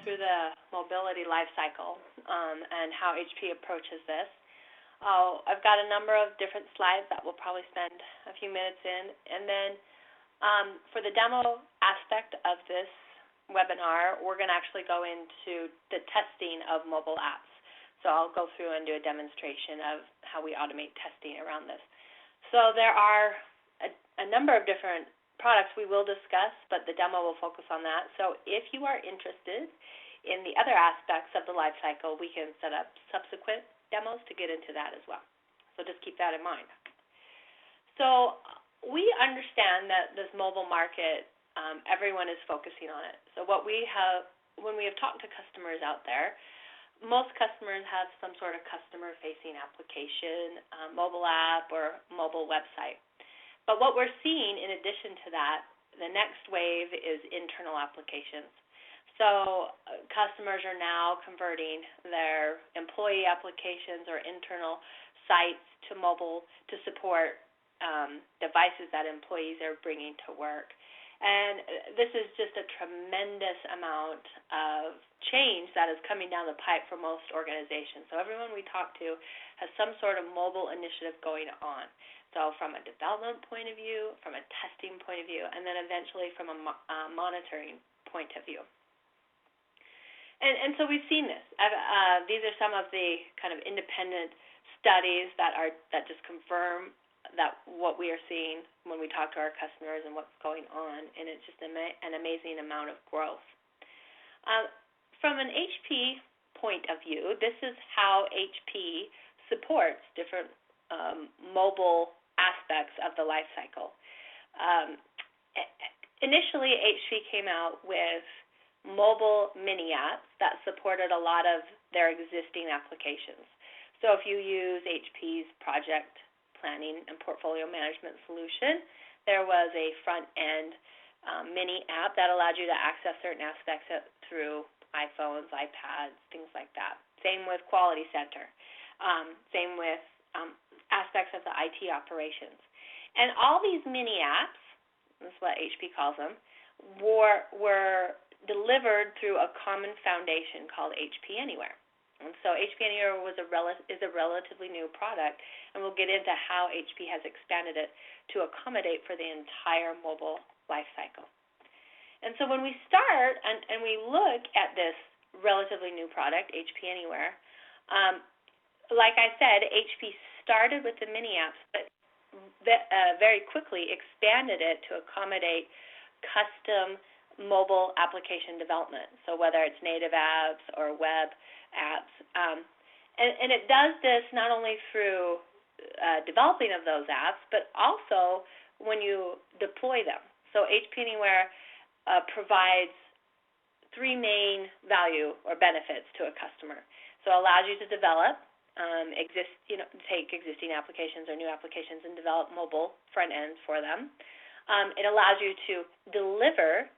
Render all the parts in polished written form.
through the mobility life cycle and how HP approaches this. I've got a number of different slides that we'll probably spend a few minutes in. And then for the demo aspect of this webinar, we're going to actually go into the testing of mobile apps. So I'll go through and do a demonstration of how we automate testing around this. So there are a number of different products we will discuss, but the demo will focus on that. So if you are interested in the other aspects of the life cycle, we can set up subsequent demos to get into that as well. So just keep that in mind. So we understand that this mobile market, everyone is focusing on it. So what we have, when we have talked to customers out there, most customers have some sort of customer-facing application, mobile app, or mobile website. But what we're seeing in addition to that, the next wave is internal applications. So customers are now converting their employee applications or internal sites to mobile to support devices that employees are bringing to work. And this is just a tremendous amount of change that is coming down the pipe for most organizations. So everyone we talk to has some sort of mobile initiative going on. So from a development point of view, from a testing point of view, and then eventually from a monitoring point of view. And so we've seen this. These are some of the kind of independent studies that just confirm that what we are seeing when we talk to our customers and what's going on, and it's just an amazing amount of growth. From an HP point of view, this is how HP supports different mobile aspects of the life cycle. Initially, HP came out with mobile mini apps that supported a lot of their existing applications. So if you use HP's project planning and portfolio management solution, there was a front-end mini app that allowed you to access certain aspects through iPhones, iPads, things like that. Same with Quality Center. Same with aspects of the IT operations. And all these mini apps, that's what HP calls them, were delivered through a common foundation called HP Anywhere. And so HP Anywhere is a relatively new product, and we'll get into how HP has expanded it to accommodate for the entire mobile life cycle. And so when we start and we look at this relatively new product, HP Anywhere, like I said, HP started with the mini apps, but very quickly expanded it to accommodate custom mobile application development, so whether it's native apps or web apps. And it does this not only through developing of those apps, but also when you deploy them. So HP Anywhere provides three main value or benefits to a customer. So it allows you to develop, take existing applications or new applications and develop mobile front ends for them. It allows you to deliver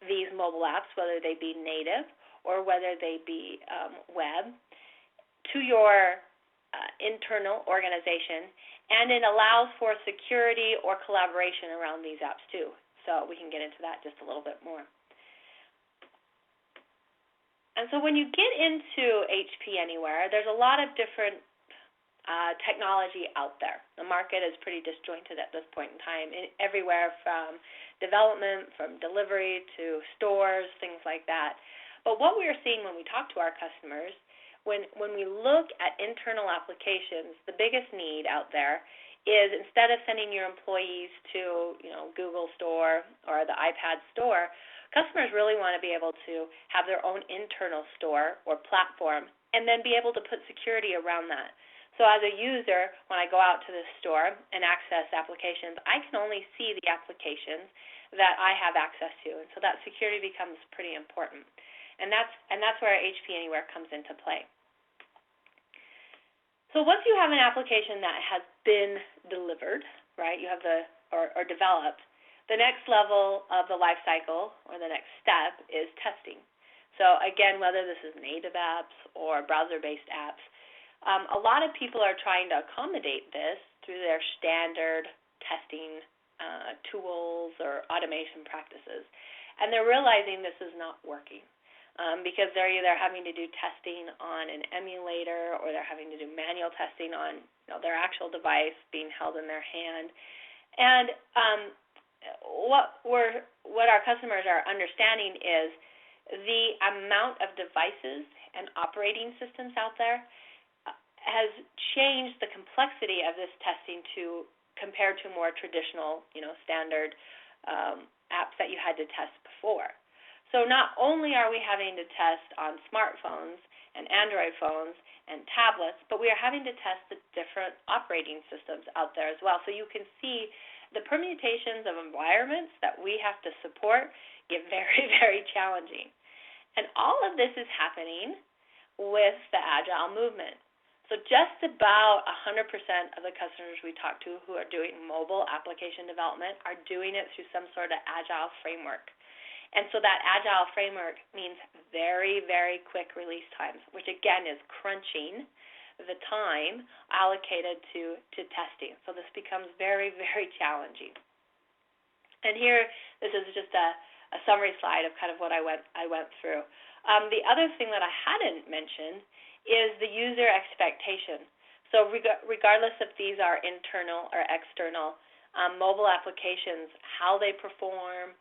these mobile apps, whether they be native or whether they be web, to your internal organization, and it allows for security or collaboration around these apps too. So we can get into that just a little bit more. And so when you get into HP Anywhere, there's a lot of different technology out there. The market is pretty disjointed at this point in time, everywhere from development, from delivery to stores, things like that. But what we're seeing when we talk to our customers, when we look at internal applications, the biggest need out there is instead of sending your employees to Google Store or the iPad store, customers really want to be able to have their own internal store or platform and then be able to put security around that. So as a user, when I go out to the store and access applications, I can only see the applications that I have access to, and so that security becomes pretty important. And that's where HP Anywhere comes into play. So once you have an application that has been delivered, right, you have or developed, the next level of the life cycle or the next step is testing. So again, whether this is native apps or browser-based apps, a lot of people are trying to accommodate this through their standard testing tools or automation practices, and they're realizing this is not working. because they're either having to do testing on an emulator or they're having to do manual testing on their actual device being held in their hand. And what our customers are understanding is the amount of devices and operating systems out there has changed the complexity of this testing compared to more traditional, standard apps that you had to test before. So not only are we having to test on smartphones and Android phones and tablets, but we are having to test the different operating systems out there as well. So you can see the permutations of environments that we have to support get very, very challenging. And all of this is happening with the Agile movement. So just about 100% of the customers we talk to who are doing mobile application development are doing it through some sort of Agile framework. And so that Agile framework means very, very quick release times, which again is crunching the time allocated to testing. So this becomes very, very challenging. And here, this is just a summary slide of kind of what I went through. The other thing that I hadn't mentioned is the user expectation. So regardless if these are internal or external, mobile applications, how they perform,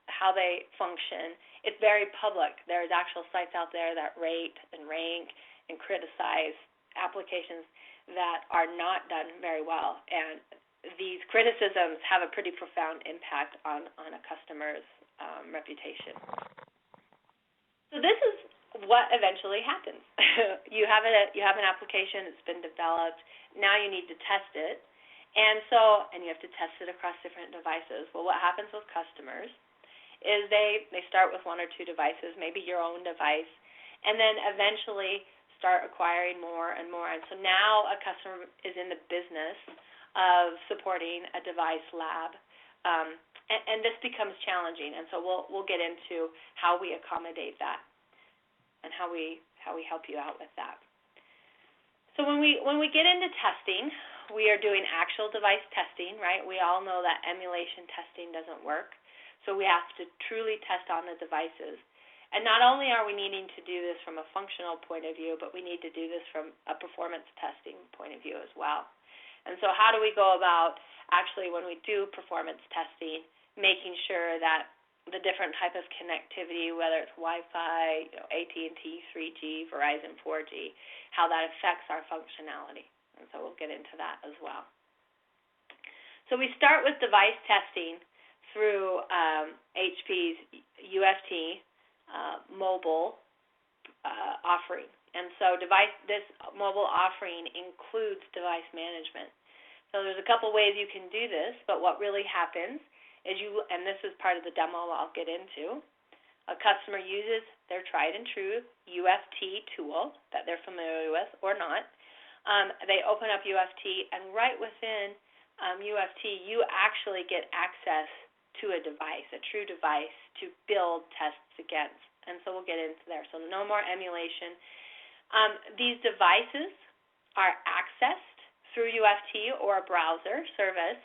how they function, it's very public. There's actual sites out there that rate and rank and criticize applications that are not done very well. And these criticisms have a pretty profound impact on a customer's reputation. So this is what eventually happens. You have an application, it's been developed, now you need to test it. And you have to test it across different devices. Well, what happens with customers is they start with one or two devices, maybe your own device, and then eventually start acquiring more and more. And so now a customer is in the business of supporting a device lab, and this becomes challenging. And so we'll get into how we accommodate that and how we help you out with that. So when we get into testing, we are doing actual device testing, right? We all know that emulation testing doesn't work, so we have to truly test on the devices. And not only are we needing to do this from a functional point of view, but we need to do this from a performance testing point of view as well. And so how do we go about actually, when we do performance testing, making sure that the different type of connectivity, whether it's Wi-Fi, AT&T, 3G, Verizon, 4G, how that affects our functionality. And so we'll get into that as well. So we start with device testing through HP's UFT mobile offering. And so this mobile offering includes device management. So there's a couple ways you can do this, but what really happens is and this is part of the demo I'll get into, a customer uses their tried and true UFT tool that they're familiar with or not. They open up UFT, and right within UFT, you actually get access to a device, a true device, to build tests against. And so we'll get into there. So no more emulation. These devices are accessed through UFT or a browser service.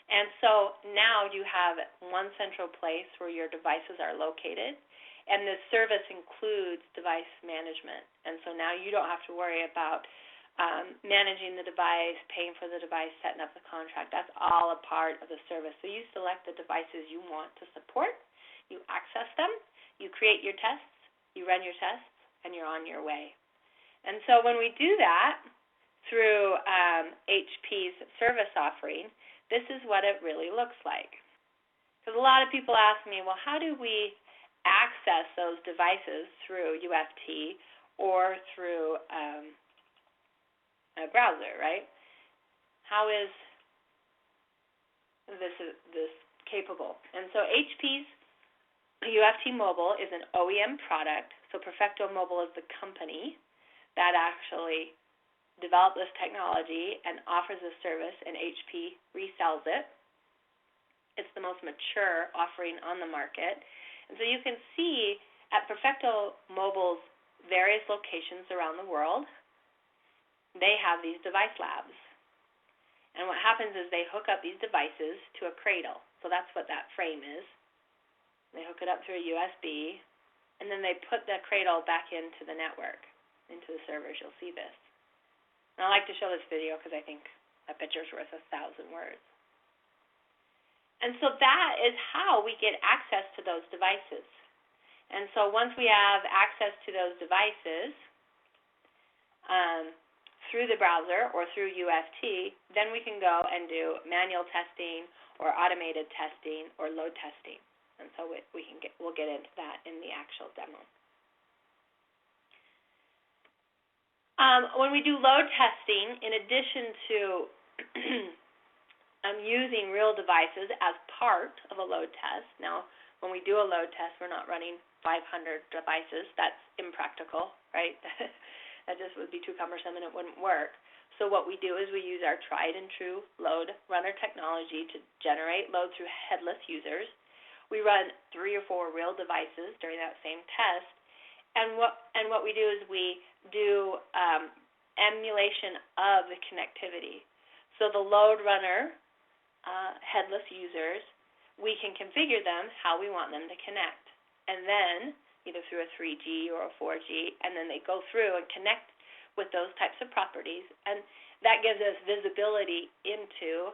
And so now you have one central place where your devices are located, and this service includes device management. And so now you don't have to worry about managing the device, paying for the device, setting up the contract. That's all a part of the service. So you select the devices you want to support, you access them, you create your tests, you run your tests, and you're on your way. And so when we do that through HP's service offering, this is what it really looks like. Because a lot of people ask me, well, how do we access those devices through UFT or through a browser, right? How is this capable? And so HP's UFT Mobile is an OEM product. So Perfecto Mobile is the company that actually developed this technology and offers this service, and HP resells it. It's the most mature offering on the market. And so you can see at Perfecto Mobile's various locations around the world, they have these device labs. And what happens is they hook up these devices to a cradle. So that's what that frame is. They hook it up through a USB, and then they put the cradle back into the network, into the servers. You'll see this. And I like to show this video because I think a picture's worth 1,000 words. And so that is how we get access to those devices. And so once we have access to those devices through the browser or through UFT, then we can go and do manual testing or automated testing or load testing. And so we'll get into that in the actual demo. When we do load testing, in addition to using real devices as part of a load test. Now, when we do a load test, we're not running 500 devices. That's impractical, right? That just would be too cumbersome and it wouldn't work. So what we do is we use our tried and true load runner technology to generate load through headless users. We run 3 or 4 real devices during that same test. And what we do is we do emulation of the connectivity. So the load runner headless users, we can configure them how we want them to connect. And then, either through a 3G or a 4G, and then they go through and connect with those types of properties. And that gives us visibility into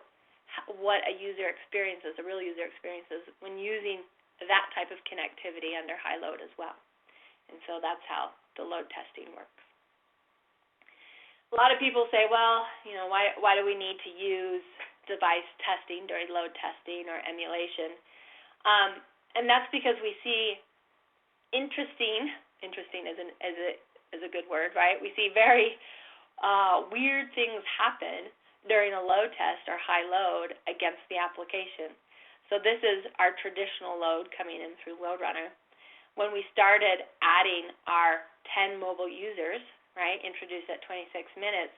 what a user experiences, a real user experiences, when using that type of connectivity under high load as well. And so that's how the load testing works. A lot of people say, well, you know, why do we need to use device testing during load testing or emulation? And that's because we see interesting is a good word, right? We see very weird things happen during a load test or high load against the application. So this is our traditional load coming in through LoadRunner. When we started adding our 10 mobile users, right, introduced at 26 minutes,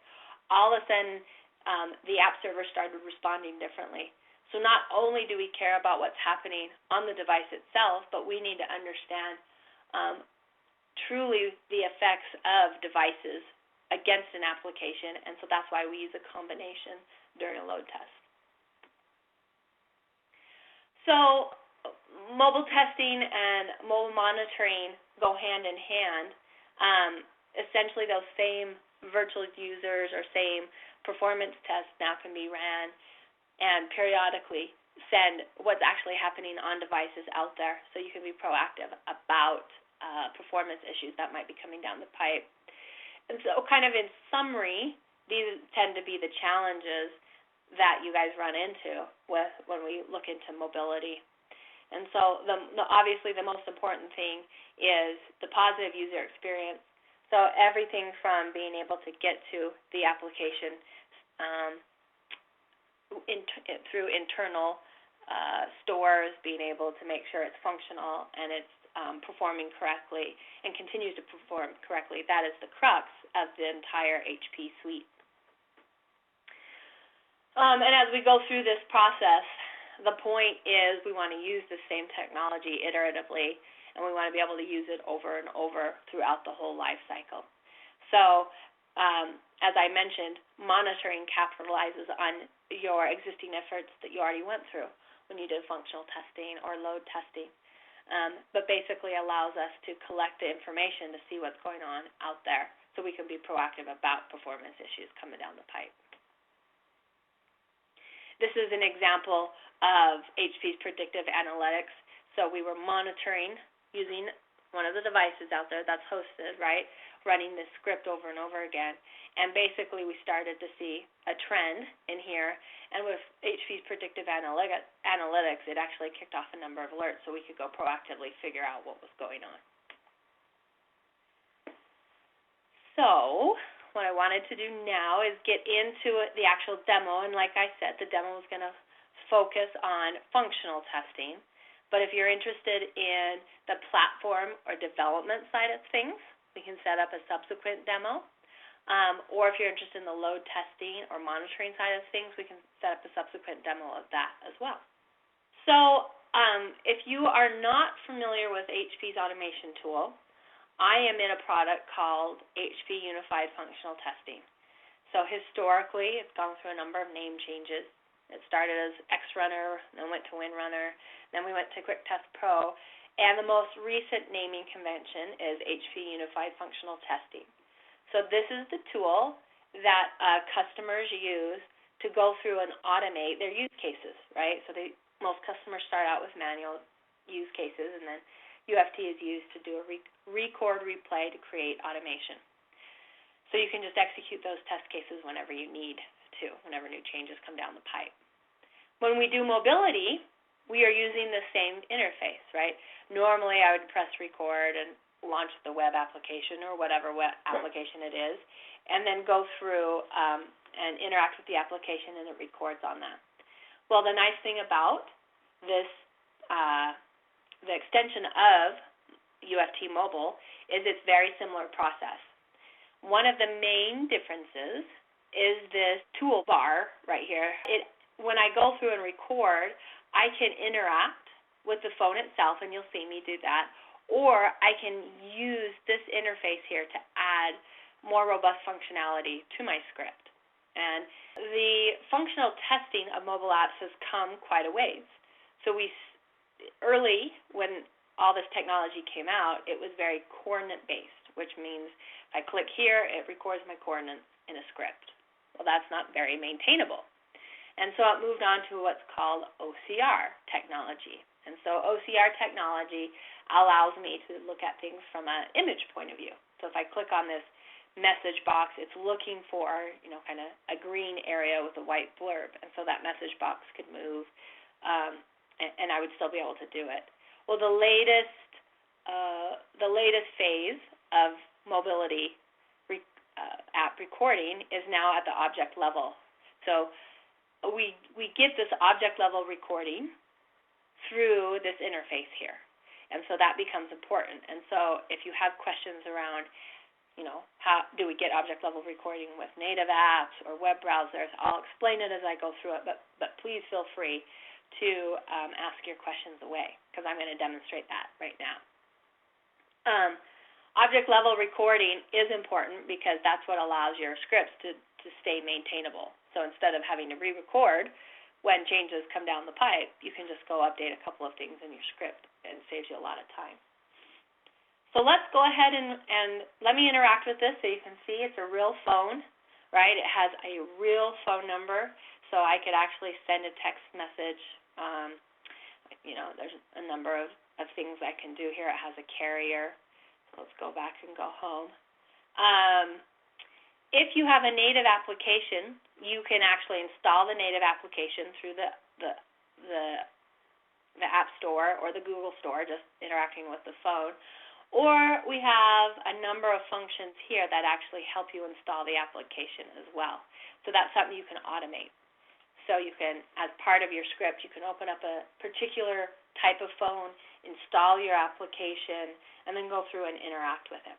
all of a sudden the app server started responding differently. So not only do we care about what's happening on the device itself, but we need to understand truly the effects of devices against an application, and so that's why we use a combination during a load test. So mobile testing and mobile monitoring go hand in hand. Essentially, those same virtual users or same performance tests now can be ran and periodically send what's actually happening on devices out there, so you can be proactive about performance issues that might be coming down the pipe. And so kind of in summary, these tend to be the challenges that you guys run into when we look into mobility. And so obviously the most important thing is the positive user experience. So everything from being able to get to the application through internal stores, being able to make sure it's functional and it's performing correctly and continues to perform correctly. That is the crux of the entire HP suite. And as we go through this process, the point is we want to use the same technology iteratively, and we want to be able to use it over and over throughout the whole life cycle. So as I mentioned, monitoring capitalizes on your existing efforts that you already went through when you did functional testing or load testing, but basically allows us to collect the information to see what's going on out there so we can be proactive about performance issues coming down the pipe. This is an example of HP's predictive analytics. So we were monitoring using one of the devices out there that's hosted, right, running this script over and over again. And basically we started to see a trend in here. And with HP's predictive analytics, it actually kicked off a number of alerts so we could go proactively figure out what was going on. So what I wanted to do now is get into the actual demo. And like I said, the demo is going to focus on functional testing. But if you're interested in the platform or development side of things, we can set up a subsequent demo. Or if you're interested in the load testing or monitoring side of things, we can set up a subsequent demo of that as well. So if you are not familiar with HP's automation tool, I am in a product called HP Unified Functional Testing. So historically, it's gone through a number of name changes. It started as XRunner, then went to WinRunner, then we went to QuickTest Pro, And the most recent naming convention is HP Unified Functional Testing. So this is the tool that customers use to go through and automate their use cases, right? So most customers start out with manual use cases, and then UFT is used to do a record replay to create automation. So you can just execute those test cases whenever you need to, whenever new changes come down the pipe. When we do mobility, we are using the same interface, right? Normally I would press record and launch the web application or whatever web application it is, and then go through and interact with the application, and it records on that. Well, the nice thing about this, the extension of UFT Mobile, is it's very similar process. One of the main differences is this toolbar right here. When I go through and record, I can interact with the phone itself, and you'll see me do that, or I can use this interface here to add more robust functionality to my script. And the functional testing of mobile apps has come quite a ways. So early, when all this technology came out, it was very coordinate-based, which means if I click here, it records my coordinates in a script. Well, that's not very maintainable. And so it moved on to what's called OCR technology. And so OCR technology allows me to look at things from an image point of view. So if I click on this message box, it's looking for, kind of a green area with a white blurb. And so that message box could move, and I would still be able to do it. Well, the latest phase of mobility app recording is now at the object level. So we get this object level recording through this interface here. And so that becomes important. And so if you have questions around, how do we get object level recording with native apps or web browsers, I'll explain it as I go through it, but please feel free to ask your questions away, because I'm going to demonstrate that right now. Object level recording is important because that's what allows your scripts to stay maintainable. So instead of having to re-record when changes come down the pipe, you can just go update a couple of things in your script, and it saves you a lot of time. So let's go ahead and let me interact with this so you can see it's a real phone, right? It has a real phone number, so I could actually send a text message. There's a number of things I can do here. It has a carrier. So let's go back and go home. If you have a native application, you can actually install the native application through the App Store or the Google Store, just interacting with the phone. Or we have a number of functions here that actually help you install the application as well. So that's something you can automate. So you can, as part of your script, you can open up a particular type of phone, install your application, and then go through and interact with it.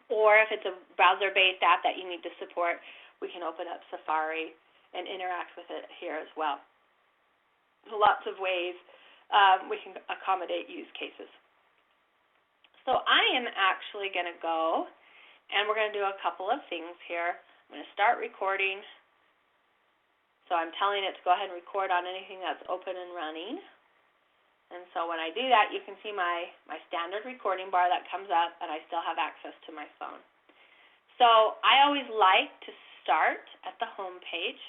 Or if it's a browser-based app that you need to support, we can open up Safari and interact with it here as well. There's lots of ways we can accommodate use cases. So I am actually going to go, and we're going to do a couple of things here. I'm going to start recording. So I'm telling it to go ahead and record on anything that's open and running. And so when I do that, you can see my standard recording bar that comes up, and I still have access to my phone. So I always like to start at the home page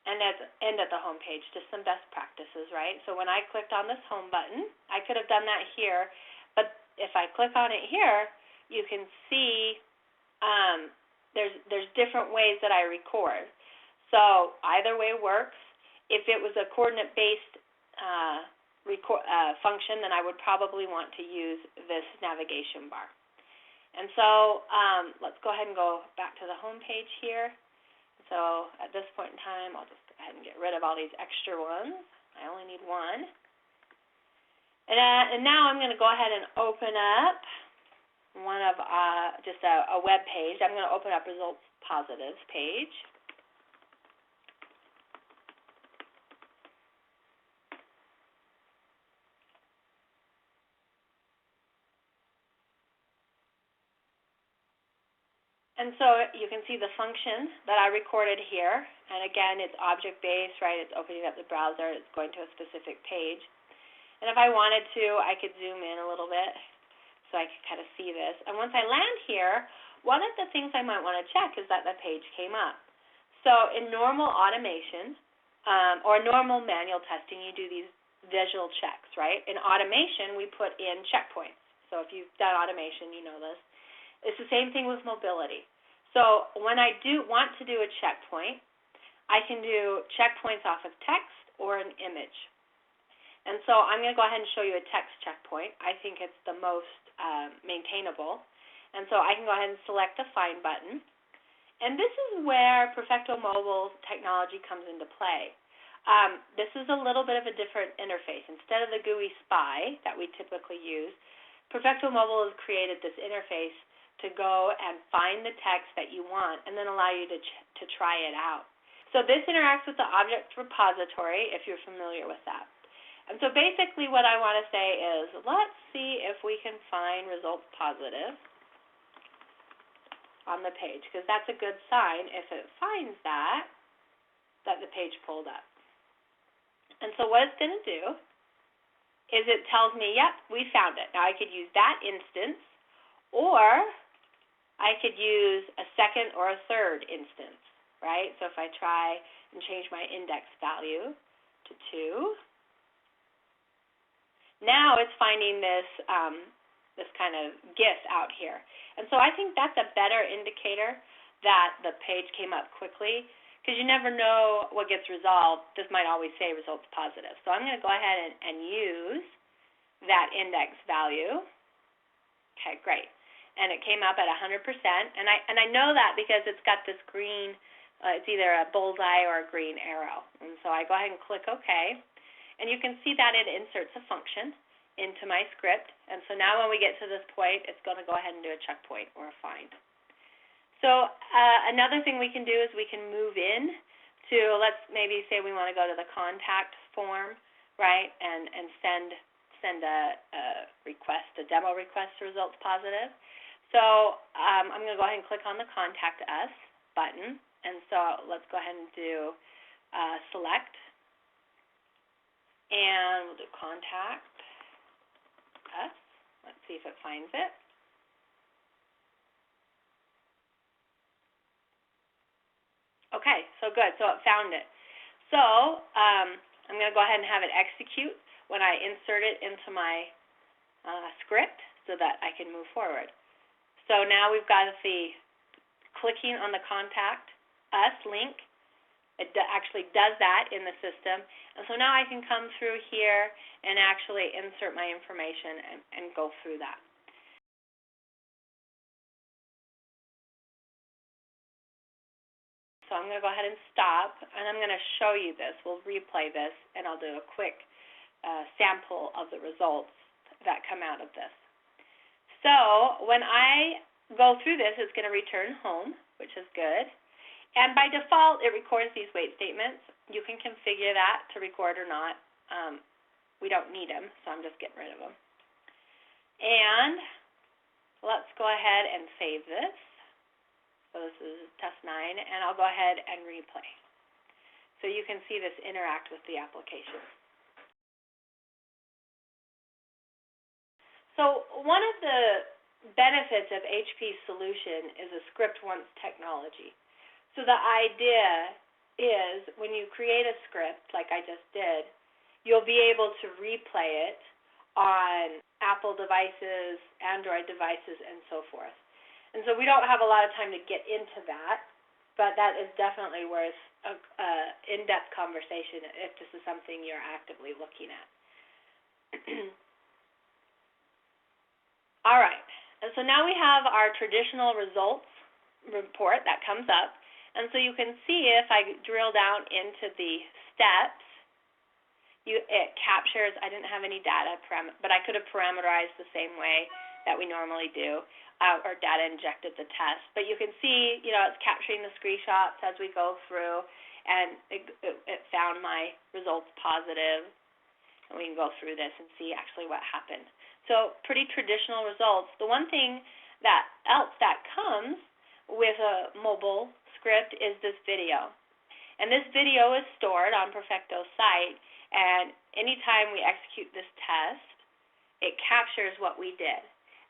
and end at the home page, just some best practices, right? So when I clicked on this home button, I could have done that here, but if I click on it here, you can see there's different ways that I record. So either way works. If it was a coordinate-based function, then I would probably want to use this navigation bar. And so let's go ahead and go back to the home page here. So at this point in time, I'll just go ahead and get rid of all these extra ones. I only need one. And now I'm going to go ahead and open up one of just a web page. I'm going to open up ResultsPositive page. And so you can see the function that I recorded here. And again, it's object-based, right? It's opening up the browser. It's going to a specific page. And if I wanted to, I could zoom in a little bit so I could kind of see this. And once I land here, one of the things I might want to check is that the page came up. So in normal automation or normal manual testing, you do these visual checks, right? In automation, we put in checkpoints. So if you've done automation, you know this. It's the same thing with mobility. So when I do want to do a checkpoint, I can do checkpoints off of text or an image. And so I'm going to go ahead and show you a text checkpoint. I think it's the most maintainable. And so I can go ahead and select the Find button. And this is where Perfecto Mobile technology comes into play. This is a little bit of a different interface. Instead of the GUI SPY that we typically use, Perfecto Mobile has created this interface to go and find the text that you want and then allow you to try it out. So this interacts with the object repository, if you're familiar with that. And so basically what I want to say is, let's see if we can find ResultsPositive on the page, because that's a good sign if it finds that the page pulled up. And so what it's going to do is it tells me, yep, we found it. Now I could use that instance, or I could use a second or a third instance, right? So if I try and change my index value to 2, now it's finding this this kind of GIF out here. And so I think that's a better indicator that the page came up quickly, because you never know what gets resolved. This might always say ResultsPositive. So I'm going to go ahead and use that index value. Okay, great. And it came up at 100%. And I know that because it's got this green, it's either a bullseye or a green arrow. And so I go ahead and click OK. And you can see that it inserts a function into my script. And so now when we get to this point, it's going to go ahead and do a checkpoint or a find. So another thing we can do is we can move in to, let's maybe say we want to go to the contact form, right, and send a request, a demo request to ResultsPositive. So I'm going to go ahead and click on the Contact Us button. And so let's go ahead and do select. And we'll do Contact Us. Let's see if it finds it. Okay, so good. So it found it. So I'm going to go ahead and have it execute when I insert it into my script so that I can move forward. So now we've got the clicking on the Contact Us link. It actually does that in the system. And so now I can come through here and actually insert my information and go through that. So I'm going to go ahead and stop, and I'm going to show you this. We'll replay this, and I'll do a quick sample of the results that come out of this. So when I go through this, it's going to return home, which is good. And by default, it records these wait statements. You can configure that to record or not. We don't need them, so I'm just getting rid of them. And let's go ahead and save this. So this is test 9, and I'll go ahead and replay. So you can see this interact with the application. So one of the benefits of HP's solution is a script once technology. So the idea is when you create a script, like I just did, you'll be able to replay it on Apple devices, Android devices, and so forth. And so we don't have a lot of time to get into that, but that is definitely worth an in-depth conversation if this is something you're actively looking at. All right, and so now we have our traditional results report that comes up. And so you can see if I drill down into the steps, it captures, I didn't have any data, but I could have parameterized the same way that we normally do, or data injected the test. But you can see, it's capturing the screenshots as we go through, and it found my ResultsPositive, and we can go through this and see actually what happened. So pretty traditional results. The one thing else that comes with a mobile script is this video. And this video is stored on Perfecto's site, and anytime we execute this test, it captures what we did.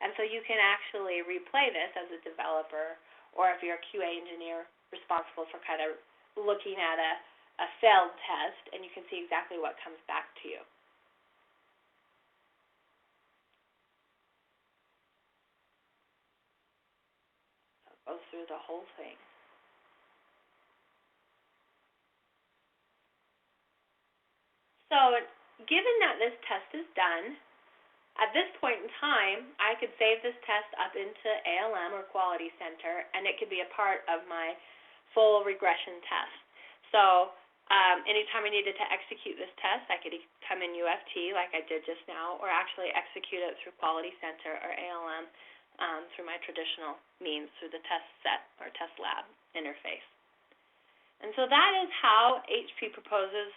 And so you can actually replay this as a developer, or if you're a QA engineer responsible for kind of looking at a failed test, and you can see exactly what comes back to you. So it goes through the whole thing. So given that this test is done, at this point in time, I could save this test up into ALM or Quality Center, and it could be a part of my full regression test. So anytime I needed to execute this test, I could come in UFT like I did just now, or actually execute it through Quality Center or ALM through my traditional means, through the test set or test lab interface. And so that is how HP proposes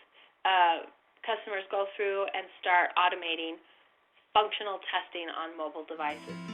customers go through and start automating functional testing on mobile devices.